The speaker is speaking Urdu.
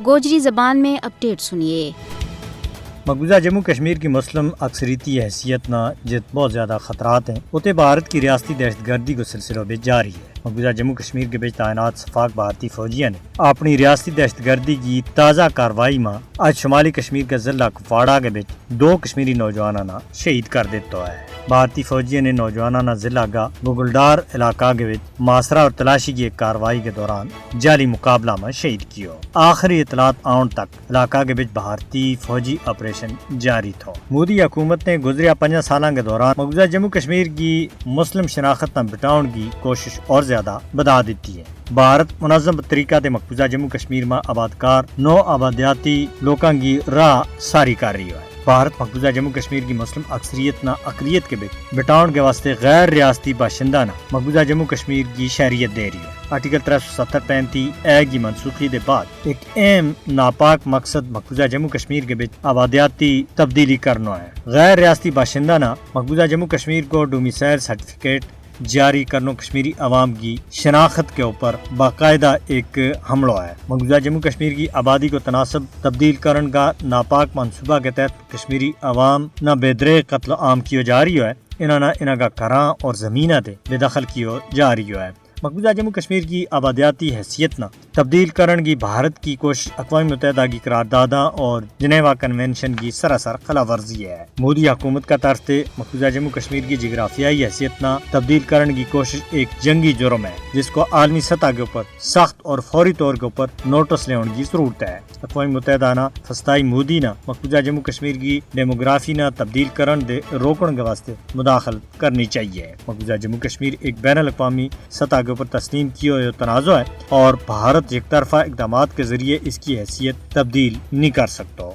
گوجری زبان میں اپڈیٹ سنیے۔ مقبوضہ جموں کشمیر کی مسلم اکثریتی حیثیت نہ جت بہت زیادہ خطرات ہیں اتنے بھارت کی ریاستی دہشت گردی کو سلسلوں میں جاری ہے۔ مقبوضہ جموں کشمیر کے بیچ تعینات سفاق بھارتی فوجیوں نے اپنی ریاستی دہشت گردی کی تازہ کاروائی میں آج شمالی کشمیر کے ضلع کپواڑہ کے بیچ 2 کشمیری نوجوانوں شہید کر دیتا ہے۔ بھارتی فوجیوں نے نوجوانوں ضلع کا گگلڈار علاقہ کے بیچ محاصرہ اور تلاشی کی ایک کاروائی کے دوران جعلی مقابلہ میں شہید کیا۔ آخری اطلاعات آن تک علاقہ کے بیچ بھارتی فوجی آپریشن جاری تھا۔ مودی حکومت نے گزریا 5 سالوں کے دوران مقبوضہ جموں کشمیر کی مسلم شناخت نہ بٹاؤن کی کوشش اور زیادہ بڑھا دیتی ہے۔ بھارت منظم طریقہ سے مقبوضہ جموں کشمیر میں آبادکار نو آبادیاتی لوگوں کی راہ ساری کر رہی ہے۔ بھارت مقبوضہ جموں کشمیر کی مسلم اکثریت نہ اقلیت کے بیچ بٹاؤن کے واسطے غیر ریاستی باشندہ نہ مقبوضہ جموں کشمیر کی شہریت دے رہی ہے۔ آرٹیکل 370-35 اے کی منسوخی کے بعد ایک اہم ناپاک مقصد مقبوضہ جموں کشمیر کے بیچ آبادیاتی تبدیلی کرنا ہے۔ غیر ریاستی باشندہ نہ مقبوضہ جموں کشمیر کو ڈومیسائل سرٹیفکیٹ جاری کرنا کشمیری عوام کی شناخت کے اوپر باقاعدہ ایک حملہ ہے۔ مقبوضہ جموں کشمیر کی آبادی کو تناسب تبدیل کرنے کا ناپاک منصوبہ کے تحت کشمیری عوام نہ بے دریغ قتل عام کیو جا رہی ہے، انہاں کا کراں اور زمینہ تے بے دخل کیو جا رہی ہے۔ مقبوضہ جموں کشمیر کی آبادیاتی حیثیت نہ تبدیل کرنے کی بھارت کی کوشش اقوام متحدہ کی قرارداداں اور جنیوا کنونشن کی سراسر خلاف ورزی ہے۔ مودی حکومت کا طرف سے مقبوضہ جموں کشمیر کی جغرافیائی حیثیت نہ تبدیل کرنے کی کوشش ایک جنگی جرم ہے جس کو عالمی سطح کے اوپر سخت اور فوری طور کے اوپر نوٹس لینے کی ضرورت ہے۔ اقوام متحدہ نہ فسطائی مودی نہ مقبوضہ جموں کشمیر کی ڈیموگرافی نہ تبدیل کرنے دے روکنے کے واسطے مداخلت کرنی چاہیے۔ مقبوضہ جموں کشمیر ایک بین الاقوامی سطح کے اوپر تسلیم کیا ہوا تنازع ہے اور بھارت یک طرفہ اقدامات کے ذریعے اس کی حیثیت تبدیل نہیں کر سکتا۔